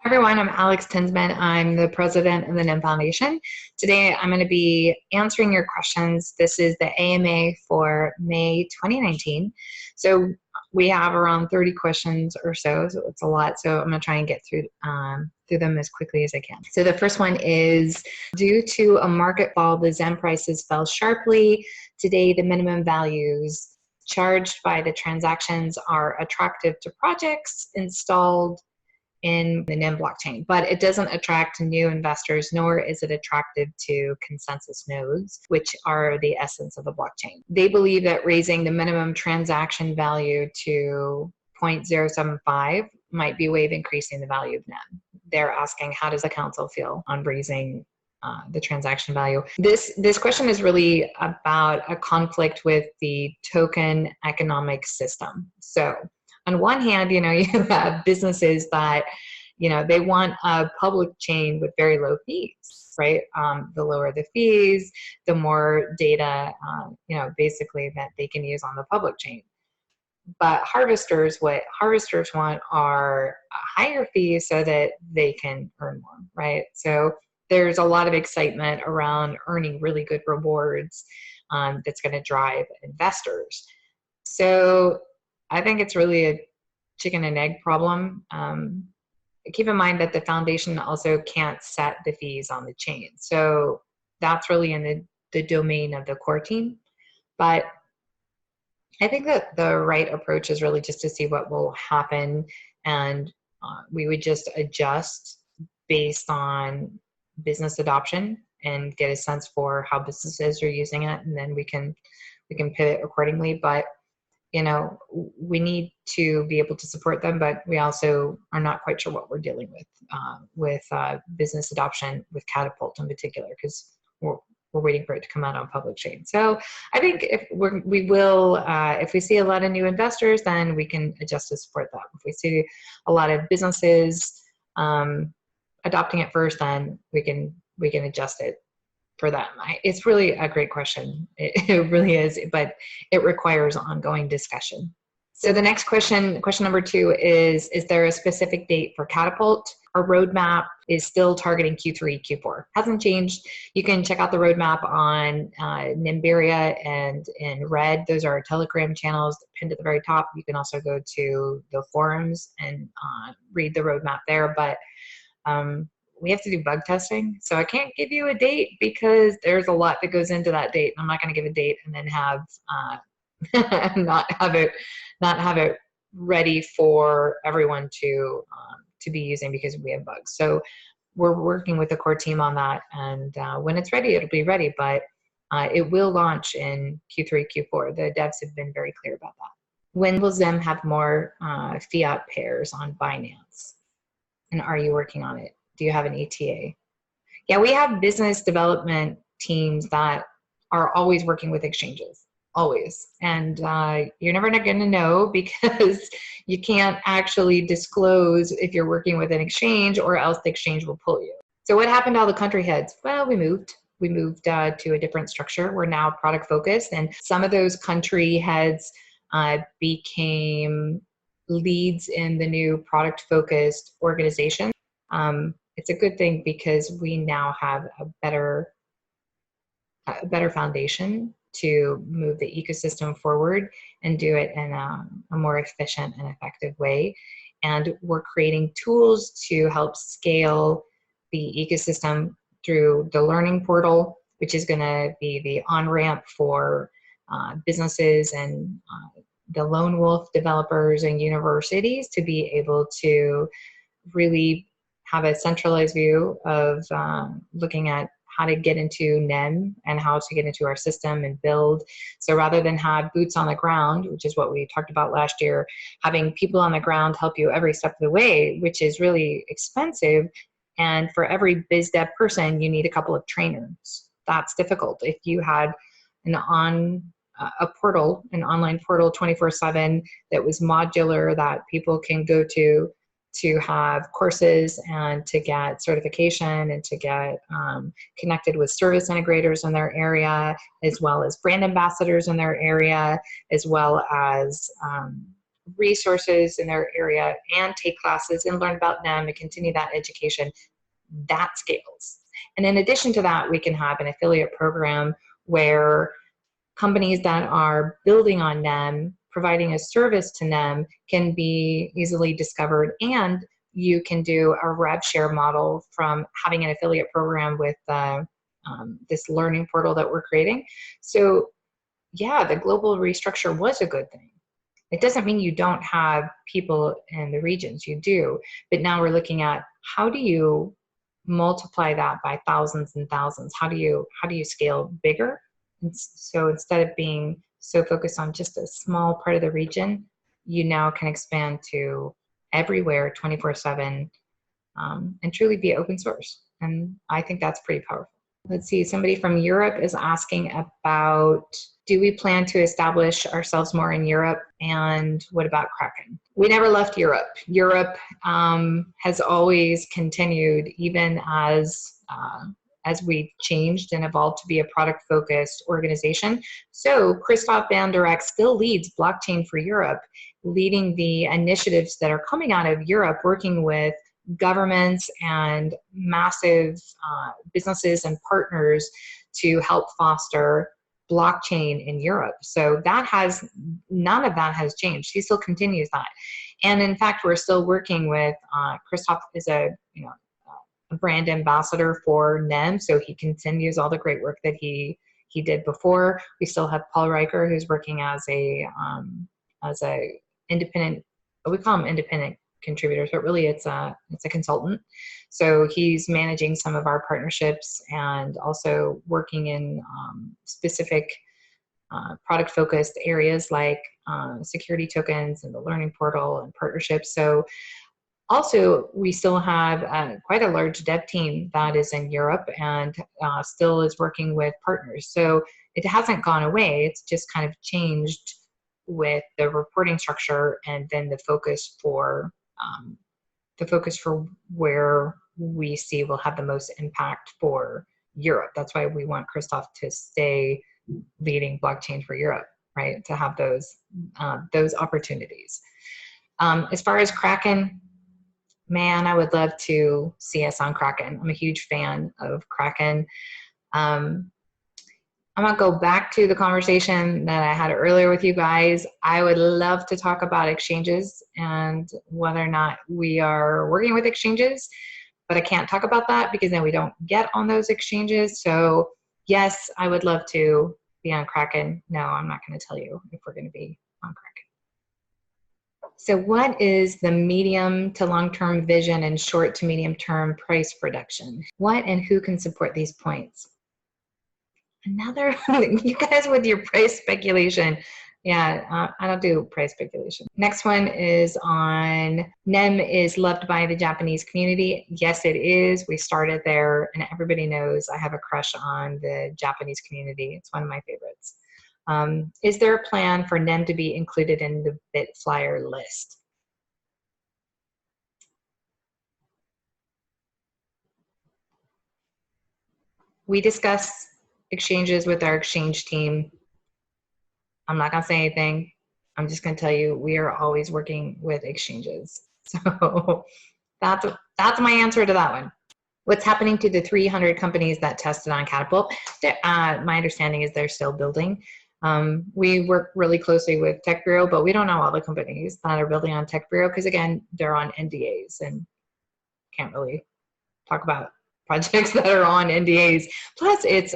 Everyone, I'm Alex Tinsman. I'm the president of the NEM Foundation. Today, I'm going to be answering your questions. This is the AMA for May 2019. So we have around 30 questions or so it's a lot. So I'm going to try and get through them as quickly as I can. So the first one is, due to a market fall, the ZEM prices fell sharply. Today, the minimum values charged by the transactions are attractive to projects installed in the NEM blockchain, but it doesn't attract new investors, nor is it attractive to consensus nodes, which are the essence of the blockchain. They believe that raising the minimum transaction value to 0.075 might be a way of increasing the value of NEM. They're asking, how does the council feel on raising the transaction value? This question is really about a conflict with the token economic system. So on one hand, you have businesses that, they want a public chain with very low fees, right? The lower the fees, the more data, basically that they can use on the public chain. But what harvesters want are higher fees so that they can earn more, right? So there's a lot of excitement around earning really good rewards that's going to drive investors. So I think it's really a chicken and egg problem. Keep in mind that the foundation also can't set the fees on the chain. So that's really in the domain of the core team. But I think that the right approach is really just to see what will happen, and we would just adjust based on business adoption and get a sense for how businesses are using it, and then we can pivot accordingly. But we need to be able to support them, but we also are not quite sure what we're dealing with business adoption with Catapult in particular, because we're waiting for it to come out on public chain. So I think if we see a lot of new investors, then we can adjust to support them. If we see a lot of businesses adopting it first, then we can adjust it for them. It's really a great question. It really is, but it requires ongoing discussion. So the next question number 2 is there a specific date for Catapult? Our roadmap is still targeting Q3, Q4. Hasn't changed. You can check out the roadmap on Nimberia and in Red. Those are our Telegram channels pinned at the very top. You can also go to the forums and read the roadmap there. But we have to do bug testing, so I can't give you a date because there's a lot that goes into that date. I'm not going to give a date and then have not have it ready for everyone to be using because we have bugs. So we're working with the core team on that, and when it's ready, it'll be ready. But it will launch in Q3, Q4. The devs have been very clear about that. When will ZEM have more fiat pairs on Binance? And are you working on it? Do you have an ETA? Yeah, we have business development teams that are always working with exchanges, always. And you're never going to know because you can't actually disclose if you're working with an exchange, or else the exchange will pull you. So what happened to all the country heads? Well, we moved to a different structure. We're now product focused, and some of those country heads became leads in the new product focused organization. It's a good thing because we now have a better foundation to move the ecosystem forward and do it in a more efficient and effective way. And we're creating tools to help scale the ecosystem through the learning portal, which is going to be the on-ramp for businesses and the lone wolf developers and universities to be able to really have a centralized view of looking at how to get into NEM and how to get into our system and build. So rather than have boots on the ground, which is what we talked about last year, having people on the ground help you every step of the way, which is really expensive. And for every biz dev person, you need a couple of trainers. That's difficult. If you had an online portal 24/7 that was modular, that people can go to have courses and to get certification and to get connected with service integrators in their area, as well as brand ambassadors in their area, as well as resources in their area and take classes and learn about NEM and continue that education, that scales. And in addition to that, we can have an affiliate program where companies that are building on NEM, providing a service to NEM, can be easily discovered, and you can do a rev share model from having an affiliate program with this learning portal that we're creating. So yeah, the global restructure was a good thing. It doesn't mean you don't have people in the regions, you do, but now we're looking at how do you multiply that by thousands and thousands? How do you scale bigger? And so instead of being so focused on just a small part of the region, you now can expand to everywhere 24/7 and truly be open source. And I think that's pretty powerful. Let's see, somebody from Europe is asking about, do we plan to establish ourselves more in Europe? And what about Kraken? We never left Europe. Europe has always continued, even as we changed and evolved to be a product-focused organization. So Christoph van der Eck still leads Blockchain for Europe, leading the initiatives that are coming out of Europe, working with governments and massive businesses and partners to help foster blockchain in Europe. So none of that has changed. He still continues that. And in fact, we're still working with, Christoph is a brand ambassador for NEM, so he continues all the great work that he did before. We still have Paul Riker, who's working as a independent, we call him independent contributors, but really it's a consultant. So he's managing some of our partnerships and also working in specific product focused areas like security tokens and the learning portal and partnerships. So also we still have quite a large dev team that is in Europe and still is working with partners. So it hasn't gone away, it's just kind of changed with the reporting structure and then the focus for where we see will have the most impact for Europe. That's why we want Christoph to stay leading Blockchain for Europe, right? To have those opportunities. As far as Kraken, man, I would love to see us on Kraken. I'm a huge fan of Kraken. I'm gonna go back to the conversation that I had earlier with you guys. I would love to talk about exchanges and whether or not we are working with exchanges, but I can't talk about that because then we don't get on those exchanges. So yes, I would love to be on Kraken. No, I'm not gonna tell you if we're gonna be on Kraken. So what is the medium to long-term vision and short to medium-term price reduction? What and who can support these points? Another, you guys with your price speculation. Yeah, I don't do price speculation. Next one is on NEM is loved by the Japanese community. Yes, it is. We started there and everybody knows I have a crush on the Japanese community. It's one of my favorites. Is there a plan for NEM to be included in the BitFlyer list? We discuss exchanges with our exchange team. I'm not gonna say anything. I'm just gonna tell you we are always working with exchanges. So that's my answer to that one. What's happening to the 300 companies that tested on Catapult? My understanding is they're still building. We work really closely with Tech Bureau, but we don't know all the companies that are building on Tech Bureau because again, they're on NDAs and can't really talk about projects that are on NDAs. Plus, it's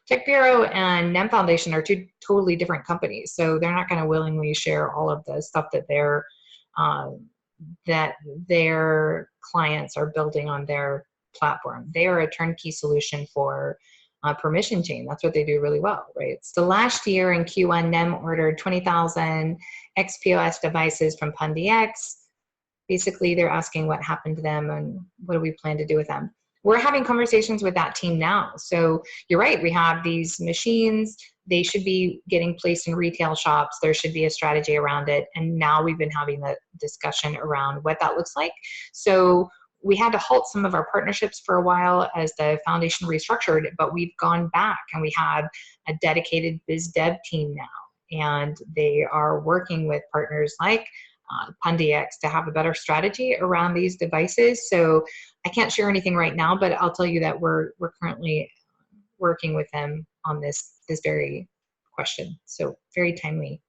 Tech Bureau and NEM Foundation are two totally different companies, so they're not going to willingly share all of the stuff that their clients are building on their platform. They are a turnkey solution for permission chain. That's what they do really well, right? So last year in Q1, NEM ordered 20,000 XPOS devices from PundiX. Basically, they're asking what happened to them and what do we plan to do with them. We're having conversations with that team now. So you're right, we have these machines, they should be getting placed in retail shops, there should be a strategy around it, and now we've been having the discussion around what that looks like. So we had to halt some of our partnerships for a while as the foundation restructured, but we've gone back and we have a dedicated biz dev team now, and they are working with partners like PunDX to have a better strategy around these devices. So I can't share anything right now, but I'll tell you that we're currently working with them on this very question. So very timely,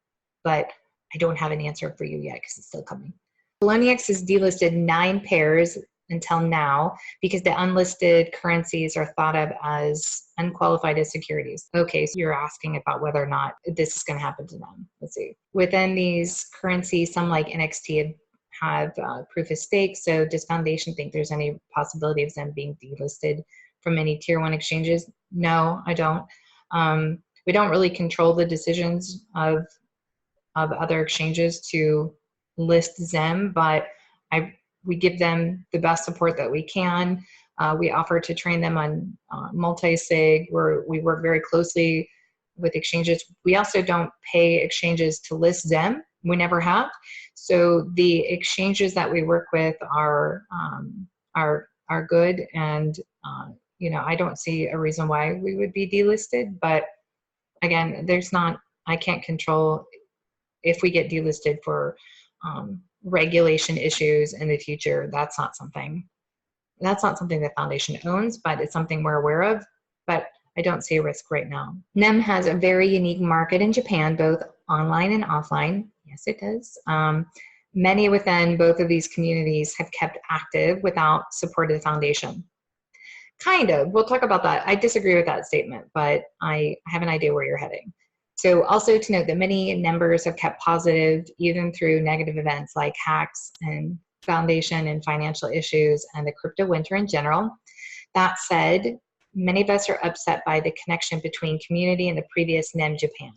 but I don't have an answer for you yet because it's still coming. Poloniex has delisted 9 pairs until now because the unlisted currencies are thought of as unqualified as securities. Okay, so you're asking about whether or not this is going to happen to them. Let's see. Within these currencies, some like NXT have proof of stake. So does Foundation think there's any possibility of them being delisted from any tier 1 exchanges? No, I don't. We don't really control the decisions of other exchanges to list them, but we give them the best support that we can. We offer to train them on multi-sig, where we work very closely with exchanges. We also don't pay exchanges to list them. We never have. So the exchanges that we work with are good, and I don't see a reason why we would be delisted. But again, I can't control if we get delisted for regulation issues in the future. That's not something the foundation owns, but it's something we're aware of. But I don't see a risk right now. NEM has a very unique market in Japan, both online and offline. Yes, it does. Many within both of these communities have kept active without support of the foundation. Kind of. We'll talk about that. I disagree with that statement, but I have an idea where you're heading. So also to note that many members have kept positive even through negative events like hacks and foundation and financial issues and the crypto winter in general. That said, many of us are upset by the connection between community and the previous NEM Japan.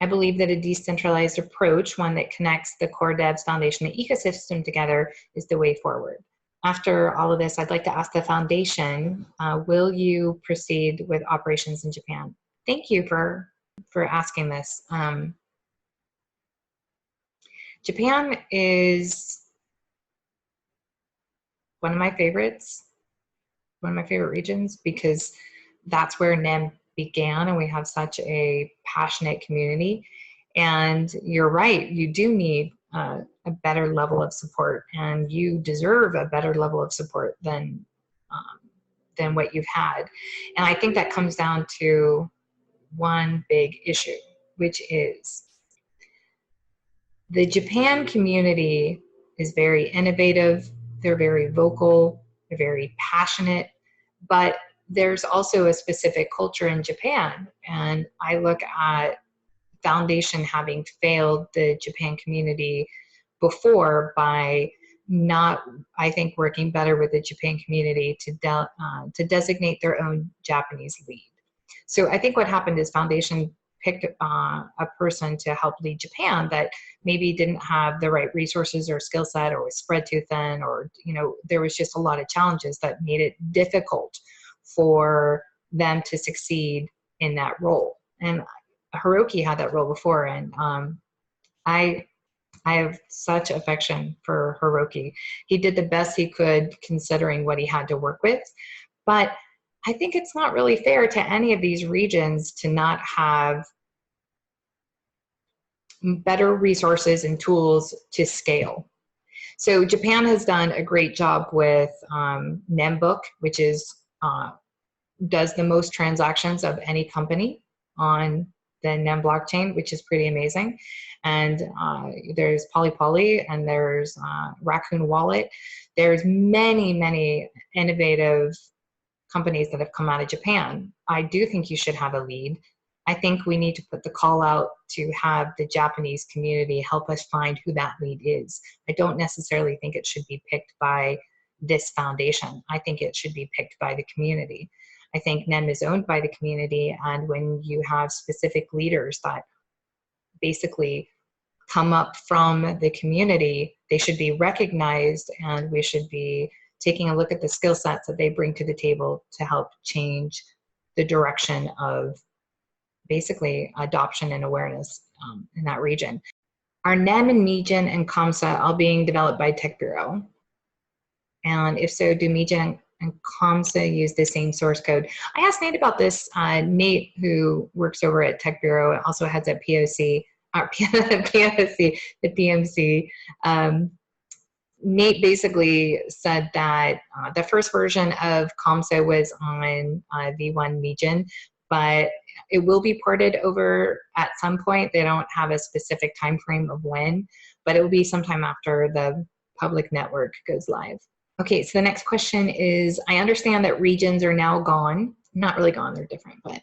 I believe that a decentralized approach, one that connects the core devs, foundation, and ecosystem together, is the way forward. After all of this, I'd like to ask the foundation, will you proceed with operations in Japan? Thank you for asking this. Japan is one of my favorite regions because that's where NEM began, and we have such a passionate community. And you're right, you do need a better level of support, and you deserve a better level of support than what you've had. And I think that comes down to one big issue, which is the Japan community is very innovative, they're very vocal, they're very passionate, but there's also a specific culture in Japan. And I look at foundation having failed the Japan community before by not, I think, working better with the Japan community to designate their own Japanese lead. So I think what happened is foundation picked a person to help lead Japan that maybe didn't have the right resources or skill set, or was spread too thin, or there was just a lot of challenges that made it difficult for them to succeed in that role. And Hiroki had that role before, and I have such affection for Hiroki. He did the best he could considering what he had to work with, but I think it's not really fair to any of these regions to not have better resources and tools to scale. So Japan has done a great job with NEMbook, which is does the most transactions of any company on the NEM blockchain, which is pretty amazing. And there's Poly, and there's Raccoon Wallet. There's many innovative companies that have come out of Japan. I do think you should have a lead. I think we need to put the call out to have the Japanese community help us find who that lead is. I don't necessarily think it should be picked by this foundation. I think it should be picked by the community. I think NEM is owned by the community, and when you have specific leaders that basically come up from the community, they should be recognized, and we should be taking a look at the skill sets that they bring to the table to help change the direction of basically adoption and awareness in that region. Are NEM and Meijin and COMSA all being developed by Tech Bureau? And if so, do Meijin and COMSA use the same source code? I asked Nate about this. Nate, who works over at Tech Bureau, also heads at POC. our PMC, the PMC, Nate basically said that the first version of COMSO was on V1 Legion, but it will be ported over at some point. They don't have a specific time frame of when, but it will be sometime after the public network goes live. Okay, so the next question is, I understand that regions are now gone. Not really gone, they're different, but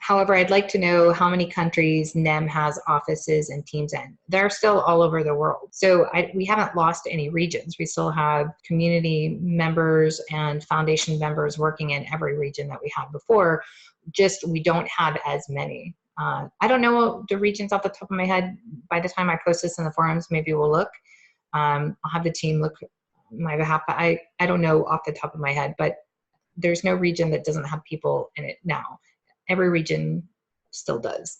however, I'd like to know how many countries NEM has offices and teams in. They're still all over the world. So we haven't lost any regions. We still have community members and foundation members working in every region that we had before, just we don't have as many. I don't know the regions off the top of my head. By the time I post this in the forums, maybe we'll look. I'll have the team look on my behalf, but I don't know off the top of my head, but there's no region that doesn't have people in it now. Every region still does.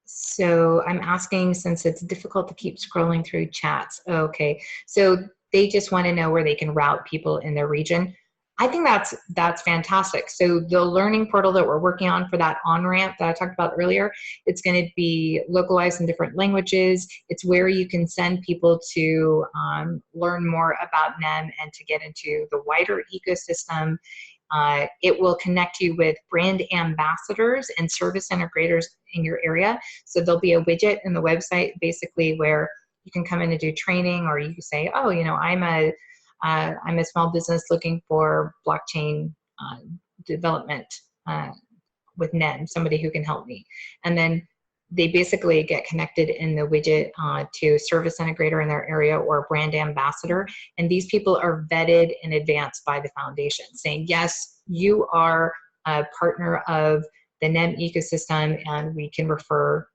So I'm asking, since it's difficult to keep scrolling through chats. Okay, so they just want to know where they can route people in their region. I think that's fantastic. So the learning portal that we're working on for that on-ramp that I talked about earlier, it's going to be localized in different languages. It's where you can send people to learn more about NEM and to get into the wider ecosystem. It will connect you with brand ambassadors and service integrators in your area. So there'll be a widget in the website basically where you can come in and do training, or you can say, oh, you know, I'm a small business looking for blockchain development with NEM, somebody who can help me. And then they basically get connected in the widget to service integrator in their area or brand ambassador. And these people are vetted in advance by the foundation saying, yes, you are a partner of the NEM ecosystem and we can refer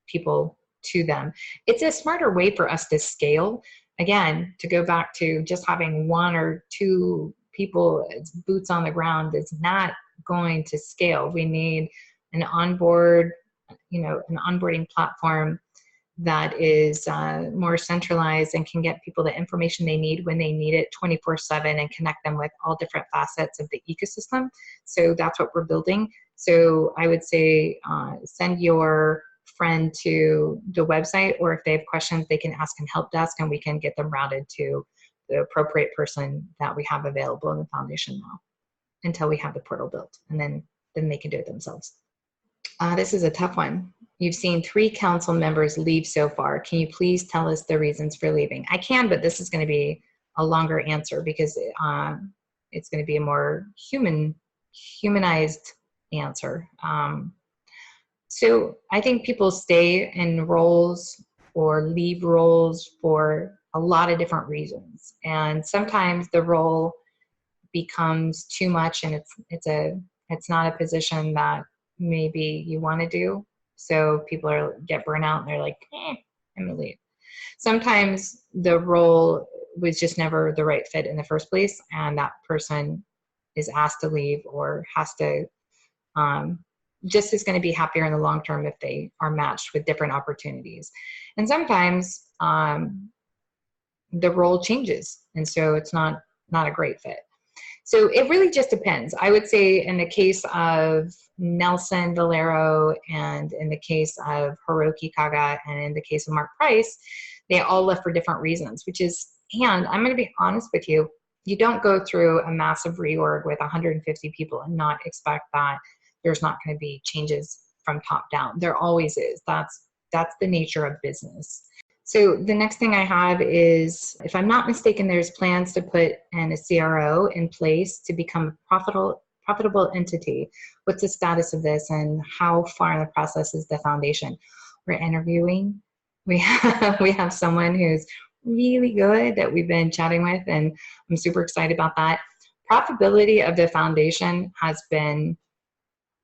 people to them. It's a smarter way for us to scale. Again, to go back to just having one or two people, it's boots on the ground, is not going to scale. We need an onboarding platform that is more centralized and can get people the information they need when they need it 24/7 and connect them with all different facets of the ecosystem. So that's what we're building. So I would say send your friend to the website, or if they have questions, they can ask in help desk and we can get them routed to the appropriate person that we have available in the foundation now until we have the portal built, and then they can do it themselves. This is a tough one. You've seen 3 council members leave so far. Can you please tell us the reasons for leaving? I can, but this is going to be a longer answer because it's going to be a more humanized answer. So I think people stay in roles or leave roles for a lot of different reasons. And sometimes the role becomes too much and it's not a position that maybe you want to do. So people get burnt out and they're like, I'm gonna leave. Sometimes the role was just never the right fit in the first place and that person is asked to leave or has to just is going to be happier in the long term if they are matched with different opportunities. And sometimes the role changes and so it's not a great fit. So it really just depends. I would say in the case of Nelson Valero and in the case of Hiroki Kaga and in the case of Mark Price, they all left for different reasons, and I'm going to be honest with you, you don't go through a massive reorg with 150 people and not expect that there's not going to be changes from top down. There always is. That's the nature of business. So the next thing I have is, if I'm not mistaken, there's plans to put in a CRO in place to become a profitable entity. What's the status of this and how far in the process is the foundation? We're interviewing. We have someone who's really good that we've been chatting with, and I'm super excited about that. Profitability of the foundation has been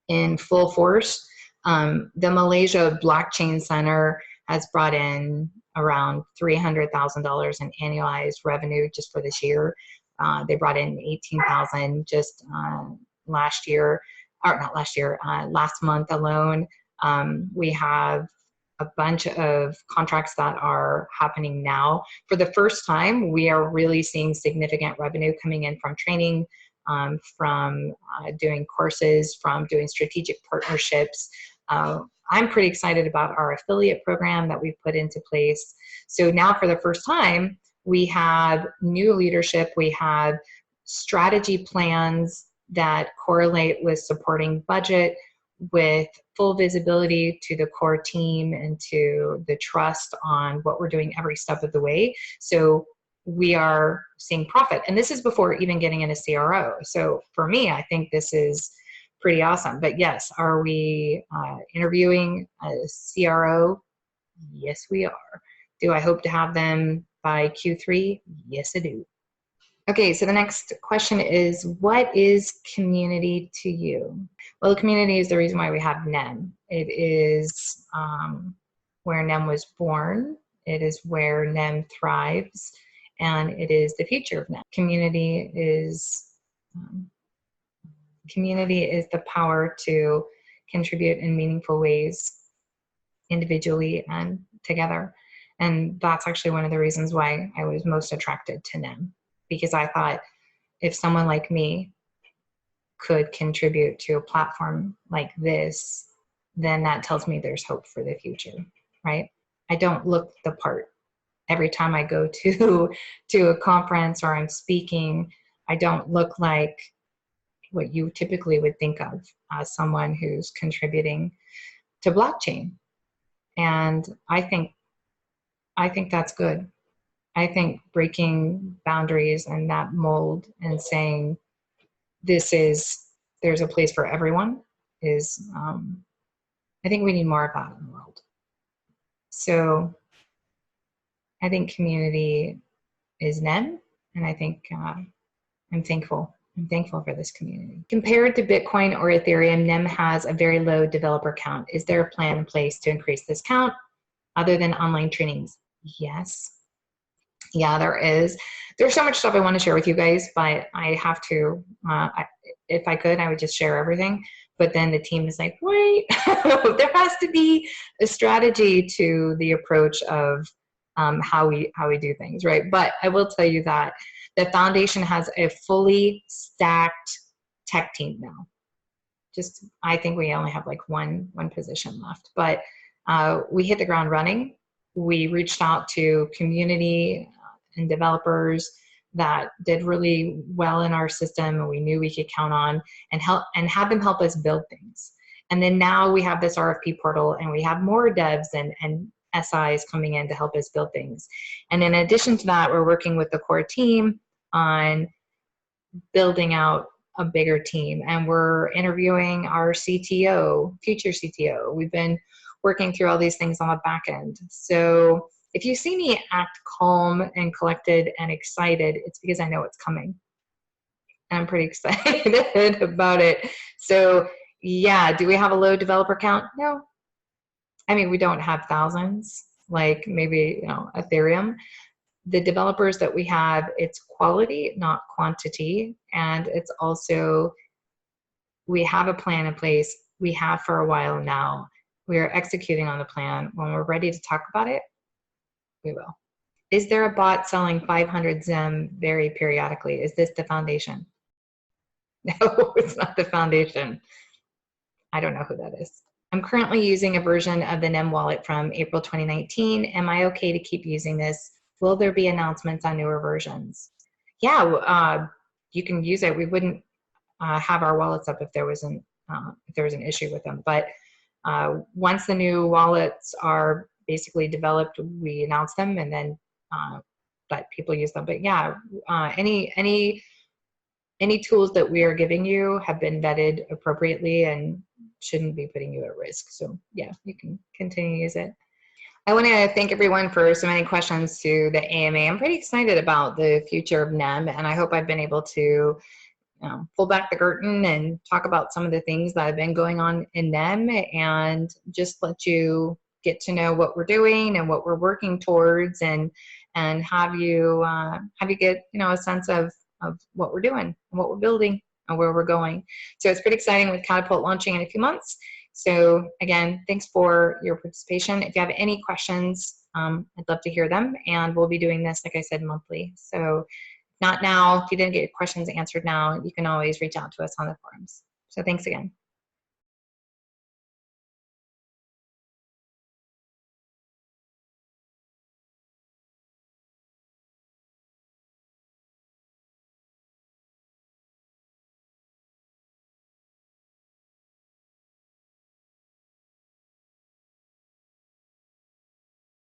in full force. The Malaysia Blockchain Center has brought in around $300,000 in annualized revenue just for this year. They brought in $18,000 just last month alone. We have a bunch of contracts that are happening now. For the first time, we are really seeing significant revenue coming in from training from doing courses, from doing strategic partnerships. I'm pretty excited about our affiliate program that we've put into place. So now for the first time, we have new leadership, we have strategy plans that correlate with supporting budget, with full visibility to the core team and to the trust on what we're doing every step of the way. So we are seeing profit. And this is before even getting in a CRO. So for me, I think this is pretty awesome. But yes, are we interviewing a CRO? Yes, we are. Do I hope to have them by Q3? Yes, I do. Okay, so the next question is, what is community to you? Well, the community is the reason why we have NEM. It is where NEM was born. It is where NEM thrives, and it is the future of NEM. Community is the power to contribute in meaningful ways, individually and together. And that's actually one of the reasons why I was most attracted to NEM, because I thought if someone like me could contribute to a platform like this, then that tells me there's hope for the future, right? I don't look the part. Every time I go to a conference or I'm speaking, I don't look like what you typically would think of as someone who's contributing to blockchain. And I think that's good. I think breaking boundaries and that mold and saying there's a place for everyone is, I think we need more of that in the world. So I think community is NEM, and I think I'm thankful. I'm thankful for this community. Compared to Bitcoin or Ethereum, NEM has a very low developer count. Is there a plan in place to increase this count other than online trainings? Yes. Yeah, there is. There's so much stuff I want to share with you guys, but I have to, if I could, I would just share everything. But then the team is like, wait, there has to be a strategy to the approach of how we do things, right? But I will tell you that the foundation has a fully stacked tech team now. Just, I think we only have like one position left, but we hit the ground running. We reached out to community and developers that did really well in our system and we knew we could count on and have them help us build things. And then now we have this RFP portal and we have more devs and SIs coming in to help us build things. And in addition to that, we're working with the core team on building out a bigger team, and we're interviewing our CTO, future CTO. We've been working through all these things on the back end. So if you see me act calm and collected and excited, it's because I know it's coming. And I'm pretty excited about it. So yeah, do we have a low developer count? No. I mean, we don't have thousands, like maybe, Ethereum. The developers that we have, it's quality, not quantity. And it's also, we have a plan in place. We have for a while now. We are executing on the plan. When we're ready to talk about it, we will. Is there a bot selling 500 XEM very periodically? Is this the foundation? No, it's not the foundation. I don't know who that is. I'm currently using a version of the NEM wallet from April 2019. Am I okay to keep using this? Will there be announcements on newer versions? Yeah, you can use it. We wouldn't have our wallets up if there was an issue with them. But once the new wallets are basically developed, we announce them and then let people use them. But yeah, any tools that we are giving you have been vetted appropriately and shouldn't be putting you at risk. So yeah, you can continue to use it. I want to thank everyone for submitting questions to the AMA. I'm pretty excited about the future of NEM, and I hope I've been able to pull back the curtain and talk about some of the things that have been going on in NEM and just let you get to know what we're doing and what we're working towards, and have you get a sense of what we're doing and what we're building and where we're going. So it's pretty exciting with Catapult launching in a few months. So again, thanks for your participation. If you have any questions, I'd love to hear them, and we'll be doing this, like I said, monthly. So not now, if you didn't get your questions answered now, you can always reach out to us on the forums. So thanks again.